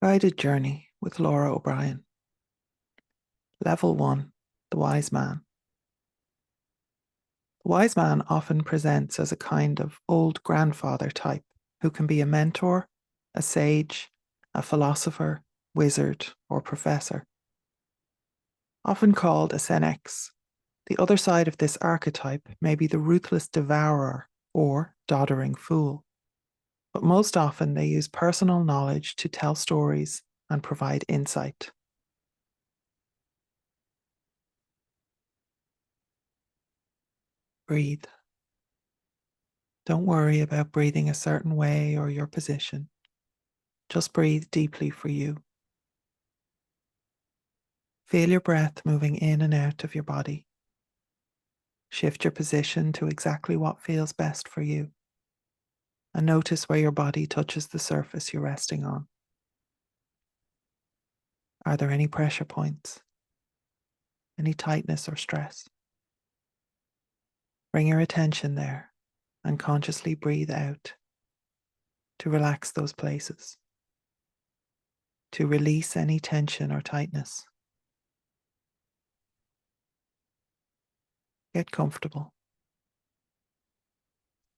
Guided Journey with Laura O'Brien. Level 1. The Wise Man. The wise man often presents as a kind of old grandfather type who can be a mentor, a sage, a philosopher, wizard, or professor. Often called a senex, the other side of this archetype may be the ruthless devourer or doddering fool. But most often they use personal knowledge to tell stories and provide insight. Breathe. Don't worry about breathing a certain way or your position. Just breathe deeply for you. Feel your breath moving in and out of your body. Shift your position to exactly what feels best for you. And notice where your body touches the surface you're resting on. Are there any pressure points? Any tightness or stress? Bring your attention there and consciously breathe out to relax those places, to release any tension or tightness. Get comfortable.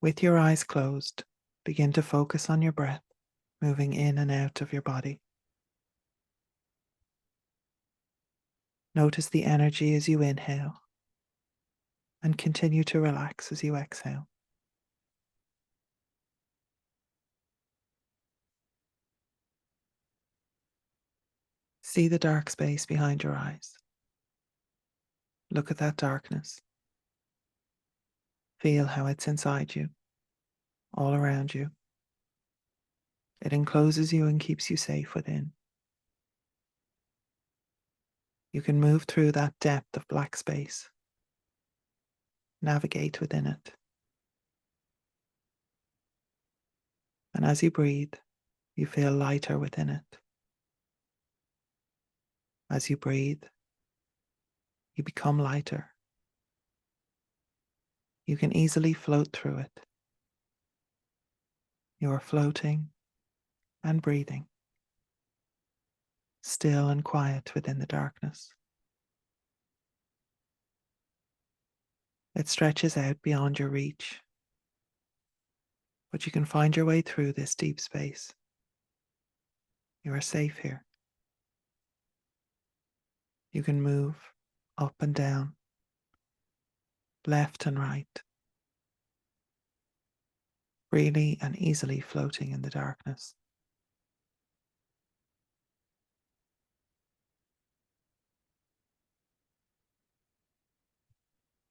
With your eyes closed, begin to focus on your breath, moving in and out of your body. Notice the energy as you inhale and continue to relax as you exhale. See the dark space behind your eyes. Look at that darkness. Feel how it's inside you, all around you. It encloses you and keeps you safe within. You can move through that depth of black space. Navigate within it. And as you breathe, you feel lighter within it. As you breathe, you become lighter. You can easily float through it. You are floating and breathing, still and quiet within the darkness. It stretches out beyond your reach, but you can find your way through this deep space. You are safe here. You can move up and down, left and right, freely and easily floating in the darkness.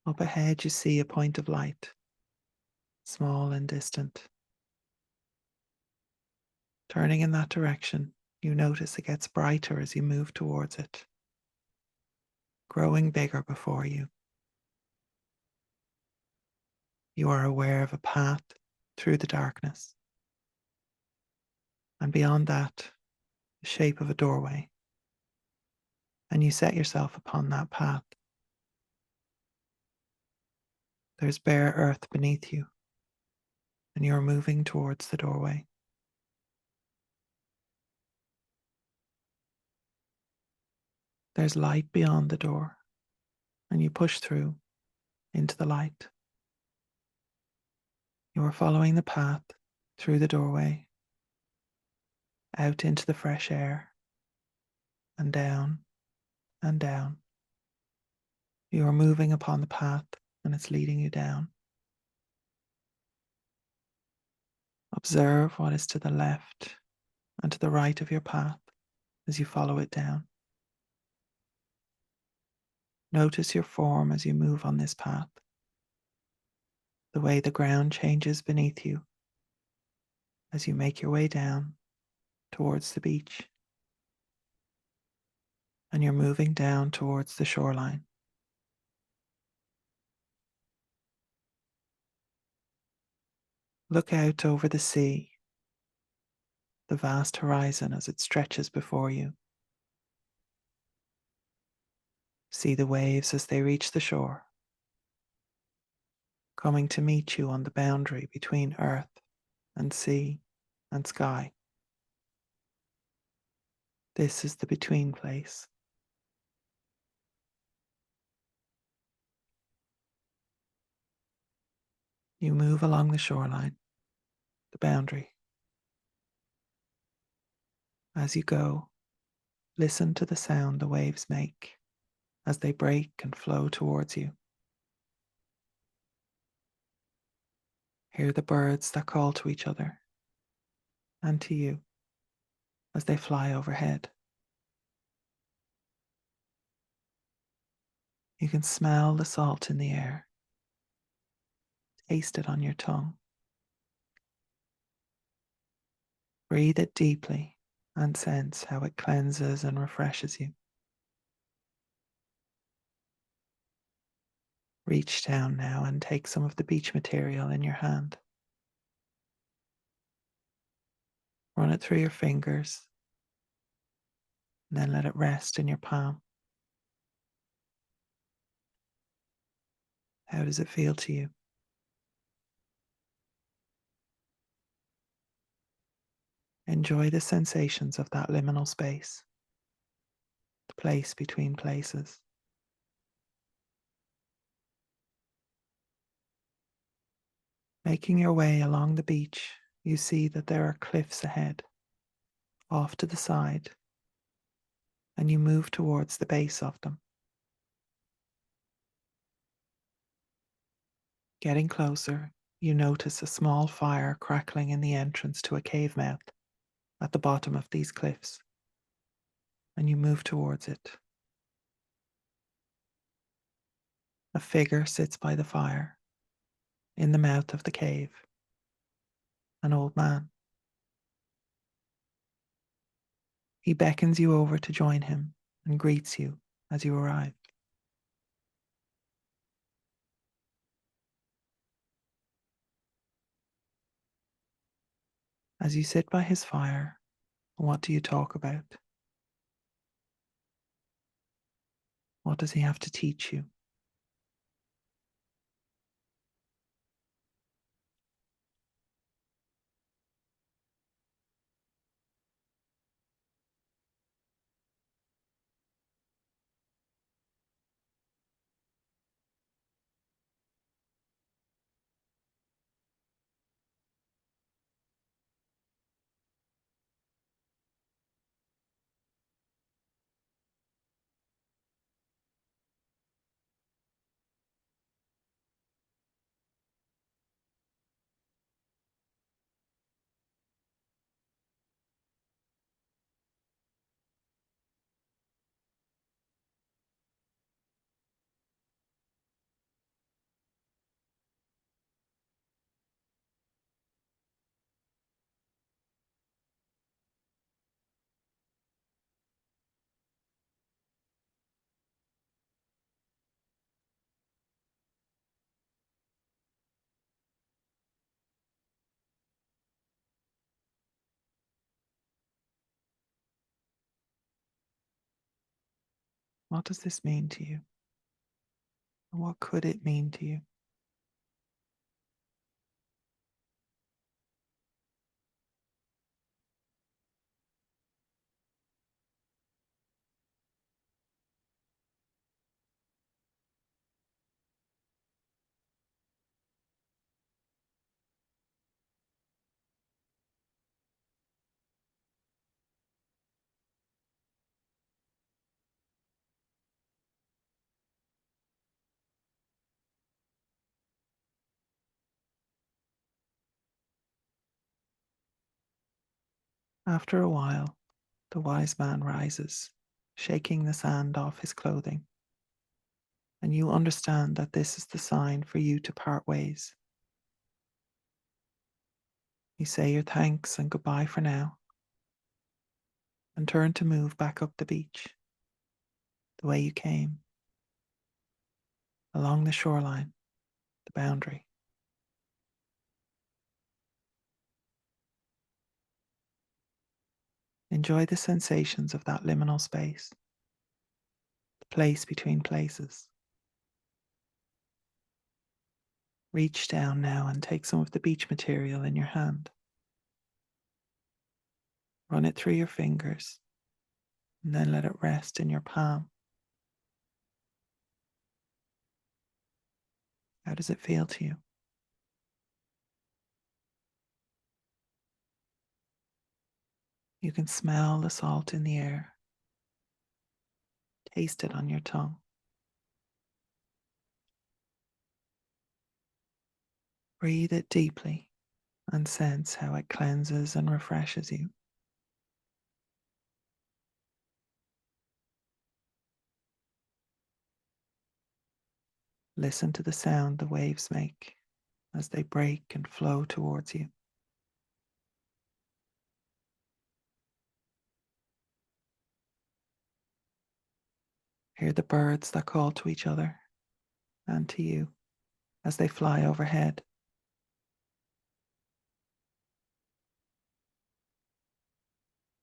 Up ahead, you see a point of light, small and distant. Turning in that direction, you notice it gets brighter as you move towards it, growing bigger before you. You are aware of a path through the darkness, and beyond that, the shape of a doorway, and you set yourself upon that path. There's bare earth beneath you, and you're moving towards the doorway. There's light beyond the door, and you push through into the light. You are following the path through the doorway, out into the fresh air, and down and down. You are moving upon the path, and it's leading you down. Observe what is to the left and to the right of your path as you follow it down. Notice your form as you move on this path, the way the ground changes beneath you as you make your way down towards the beach. And you're moving down towards the shoreline. Look out over the sea, the vast horizon as it stretches before you. See the waves as they reach the shore, coming to meet you on the boundary between earth and sea and sky. This is the between place. You move along the shoreline, the boundary. As you go, listen to the sound the waves make as they break and flow towards you. Hear the birds that call to each other and to you as they fly overhead. You can smell the salt in the air, taste it on your tongue. Breathe it deeply and sense how it cleanses and refreshes you. Reach down now and take some of the beach material in your hand. Run it through your fingers, and then let it rest in your palm. How does it feel to you? Enjoy the sensations of that liminal space, the place between places. Making your way along the beach, you see that there are cliffs ahead, off to the side, and you move towards the base of them. Getting closer, you notice a small fire crackling in the entrance to a cave mouth at the bottom of these cliffs, and you move towards it. A figure sits by the fire, in the mouth of the cave, an old man. He beckons you over to join him and greets you as you arrive. As you sit by his fire, what do you talk about? What does he have to teach you? What does this mean to you? And what could it mean to you? After a while, the wise man rises, shaking the sand off his clothing, and you understand that this is the sign for you to part ways. You say your thanks and goodbye for now, and turn to move back up the beach, the way you came, along the shoreline, the boundary. Enjoy the sensations of that liminal space, the place between places. Reach down now and take some of the beach material in your hand. Run it through your fingers, and then let it rest in your palm. How does it feel to you? You can smell the salt in the air, taste it on your tongue. Breathe it deeply and sense how it cleanses and refreshes you. Listen to the sound the waves make as they break and flow towards you. Hear the birds that call to each other and to you as they fly overhead.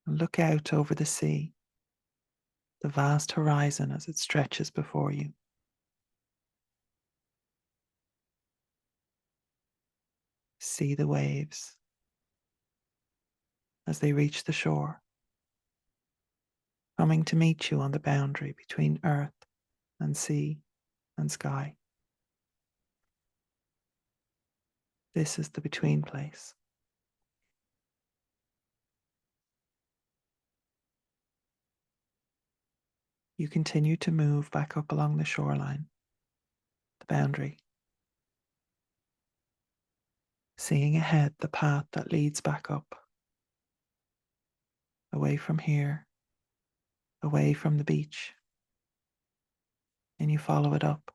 And look out over the sea, the vast horizon as it stretches before you. See the waves as they reach the shore, coming to meet you on the boundary between earth and sea and sky. This is the between place. You continue to move back up along the shoreline, the boundary, seeing ahead the path that leads back up, away from here, away from the beach, and you follow it up.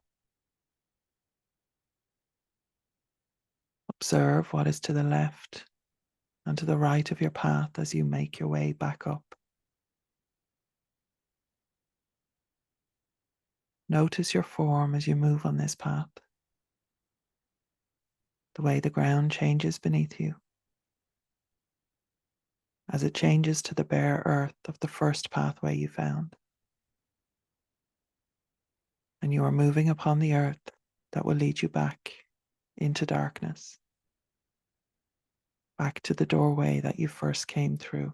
Observe what is to the left and to the right of your path as you make your way back up. Notice your form as you move on this path, the way the ground changes beneath you, as it changes to the bare earth of the first pathway you found. And you are moving upon the earth that will lead you back into darkness, back to the doorway that you first came through.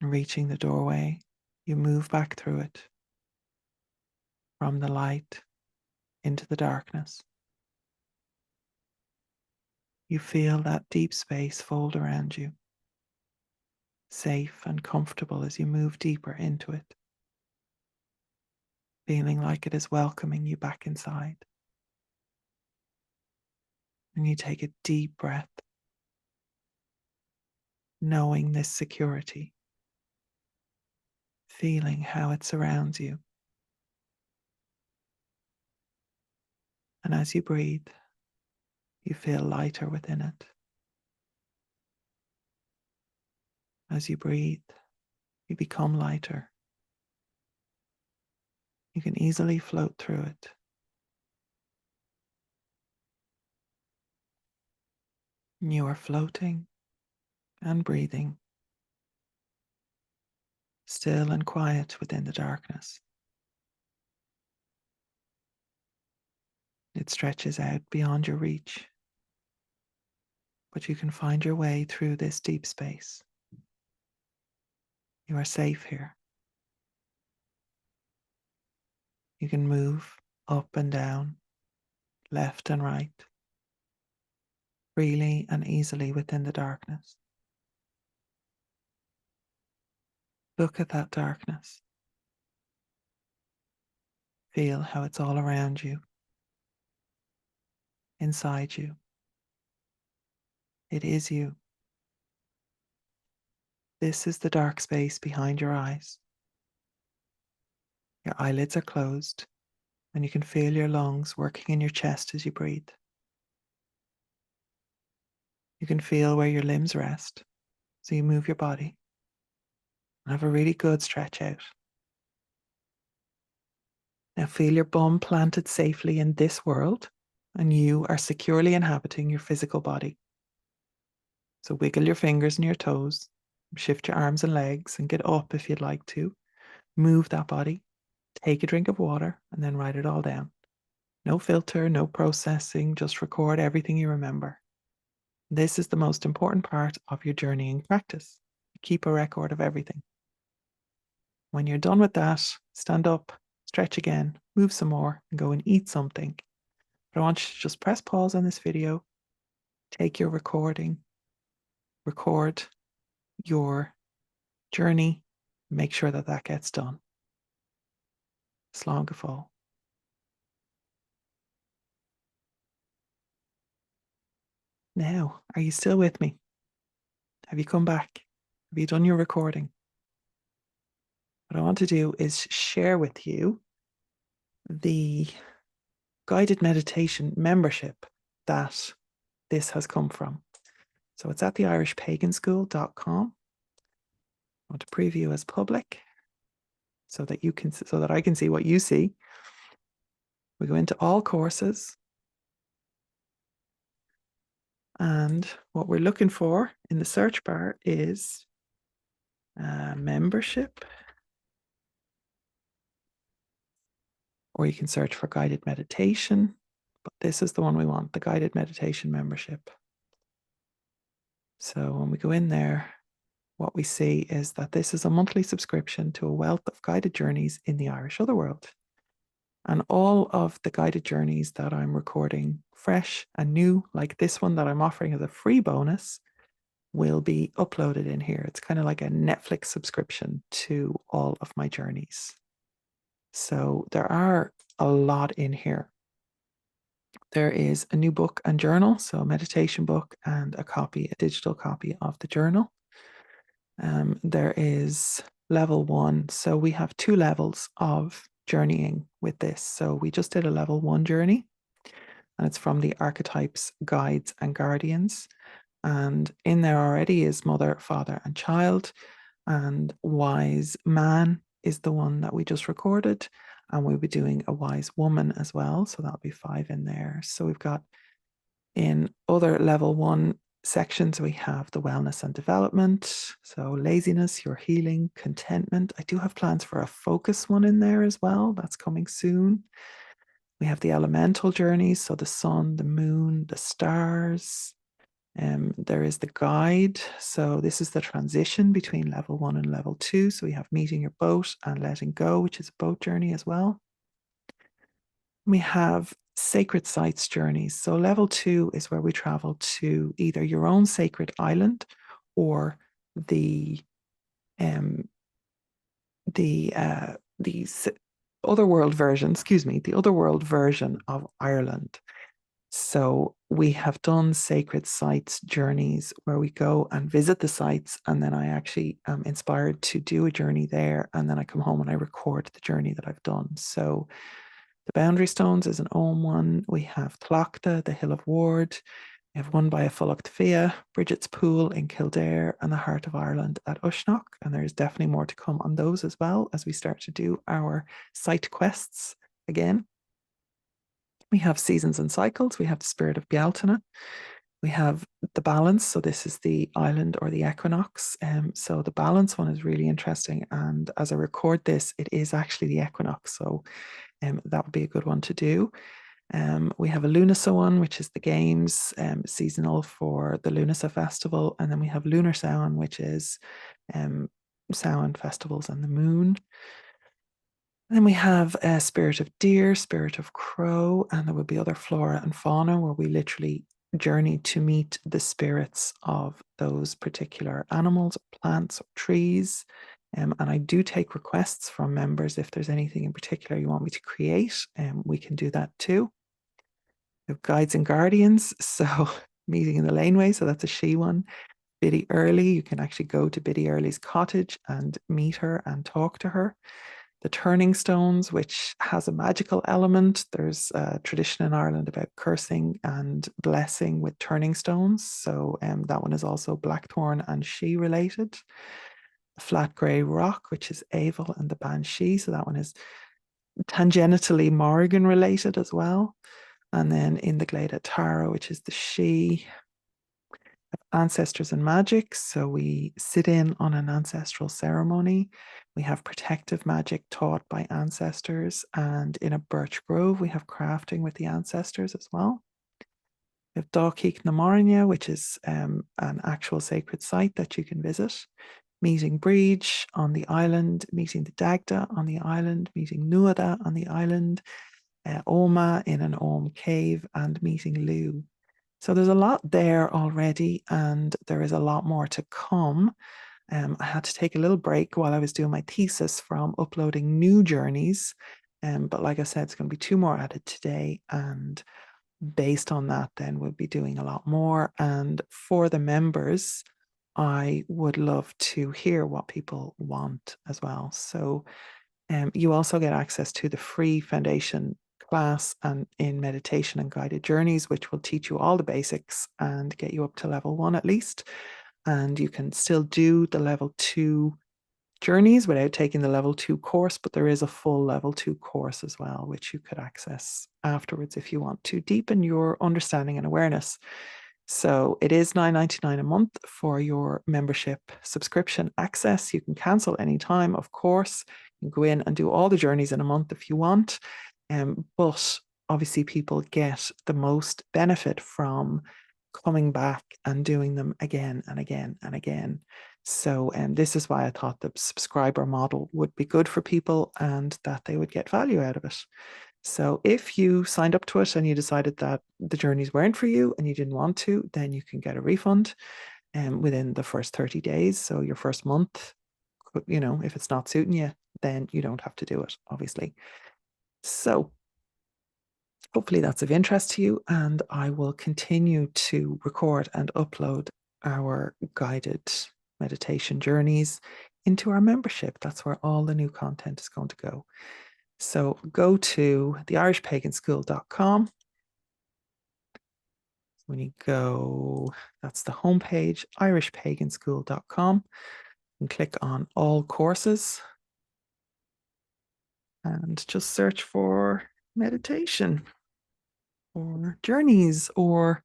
And reaching the doorway, you move back through it, from the light into the darkness. You feel that deep space fold around you, safe and comfortable as you move deeper into it, feeling like it is welcoming you back inside. And you take a deep breath, knowing this security, feeling how it surrounds you. And as you breathe, you feel lighter within it. As you breathe, you become lighter. You can easily float through it. You are floating and breathing, still and quiet within the darkness. It stretches out beyond your reach, but you can find your way through this deep space. You are safe here. You can move up and down, left and right, freely and easily within the darkness. Look at that darkness. Feel how it's all around you, inside you. It is you. This is the dark space behind your eyes. Your eyelids are closed, and you can feel your lungs working in your chest as you breathe. You can feel where your limbs rest, so you move your body and have a really good stretch out. Now feel your bum planted safely in this world, and you are securely inhabiting your physical body. So wiggle your fingers and your toes, shift your arms and legs, and get up if you'd like to. Move that body, take a drink of water, and then write it all down. No filter, no processing, just record everything you remember. This is the most important part of your journeying practice. keep a record of everything. When you're done with that, stand up, stretch again, move some more, and go and eat something. But I want you to just press pause on this video, take your recording, record your journey, make sure that that gets done. Slán go fóill. Now, are you still with me? Have you come back? Have you done your recording? What I want to do is share with you the guided meditation membership that this has come from. So it's at the irishpaganschool.com. I want to preview as public so that I can see what you see. We go into all courses, and what we're looking for in the search bar is membership, or you can search for guided meditation, but this is the one we want, the guided meditation membership. So when we go in there, what we see is that this is a monthly subscription to a wealth of guided journeys in the Irish otherworld. And all of the guided journeys that I'm recording fresh and new, like this one that I'm offering as a free bonus, will be uploaded in here. It's kind of like a Netflix subscription to all of my journeys. So there are a lot in here. There is a new book and journal, so a meditation book and a digital copy of the journal. There is level 1. So we have 2 levels of journeying with this. So we just did a level 1 journey, and it's from the archetypes, guides, and guardians. And in there already is mother, father, and child. And wise man is the one that we just recorded. And we'll be doing a wise woman as well. So that'll be 5 in there. So we've got in other level 1 sections, we have the wellness and development. So laziness, your healing, contentment. I do have plans for a focus one in there as well. That's coming soon. We have the elemental journeys. So the sun, the moon, the stars. There is the guide. So this is the transition between level 1 and level 2. So we have meeting your boat and letting go, which is a boat journey as well. We have sacred sites journeys. So level 2 is where we travel to either your own sacred island or the otherworld version of Ireland. So we have done sacred sites journeys where we go and visit the sites, and then I actually am inspired to do a journey there, and then I come home and I record the journey that I've done. So the Boundary Stones is an Ogham one. We have Tlachta, the Hill of Ward. We have one by a Fulacht Fia, Bridget's Pool in Kildare, and the Heart of Ireland at Ushnock. And there's definitely more to come on those as well as we start to do our site quests again. We have Seasons and Cycles. We have the Spirit of Bealtaine. We have the Balance. So this is the island or the equinox. So the Balance one is really interesting. And as I record this, it is actually the equinox. So that would be a good one to do. We have a Lunasa one, which is the games seasonal for the Lunasa festival. And then we have Lunar Samhain, which is Samhain festivals and the moon. And then we have Spirit of Deer, Spirit of Crow, and there will be other flora and fauna where we literally journey to meet the spirits of those particular animals, or plants, or trees. And I do take requests from members if there's anything in particular you want me to create, we can do that too. We have Guides and Guardians, so meeting in the laneway, so that's a she one. Biddy Early, you can actually go to Biddy Early's cottage and meet her and talk to her. The Turning Stones, which has a magical element. There's a tradition in Ireland about cursing and blessing with turning stones. So that one is also Blackthorn and she related. The Flat Grey Rock, which is Avel and the Banshee. So that one is tangentially Morrigan related as well. And then in the Glade at Tara, which is the she. Ancestors and magic. So we sit in on an ancestral ceremony. We have protective magic taught by ancestors. And in a birch grove, we have crafting with the ancestors as well. We have Dalkeek na Marnia, which is an actual sacred site that you can visit. meeting Breach on the island, meeting the Dagda on the island, meeting Nuada on the island, Oma in an Om cave, and meeting Lu. So there's a lot there already, and there is a lot more to come. I had to take a little break while I was doing my thesis from uploading new journeys. But like I said, it's going to be 2 more added today. And based on that, then we'll be doing a lot more. And for the members, I would love to hear what people want as well. So you also get access to the free foundation class and in meditation and guided journeys, which will teach you all the basics and get you up to level 1 at least. And you can still do the level 2 journeys without taking the level 2 course, but there is a full level 2 course as well, which you could access afterwards if you want to deepen your understanding and awareness. So it is $9.99 a month for your membership subscription access. You can cancel anytime, of course. You can go in and do all the journeys in a month if you want. But obviously people get the most benefit from coming back and doing them again and again and again. So this is why I thought the subscriber model would be good for people and that they would get value out of it. So if you signed up to it and you decided that the journeys weren't for you and you didn't want to, then you can get a refund within the first 30 days. So your first month, if it's not suiting you, then you don't have to do it, obviously. So hopefully that's of interest to you, and I will continue to record and upload our guided meditation journeys into our membership. That's where all the new content is going to go. So go to theirishpaganschool.com. When you go, that's the homepage, irishpaganschool.com, and click on all courses and just search for meditation or journeys or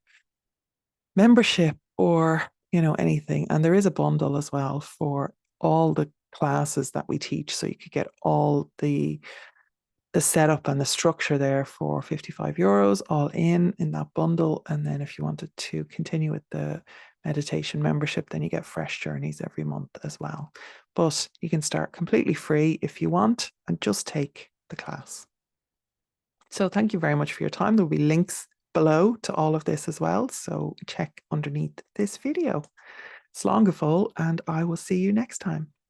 membership or anything. And there is a bundle as well for all the classes that we teach, so you could get all the setup and the structure there for €55 all in that bundle. And then if you wanted to continue with the meditation membership, then you get fresh journeys every month as well. But you can start completely free if you want and just take the class. So thank you very much for your time. There'll be links below to all of this as well, so check underneath this video. Slán go fóill, and I will see you next time.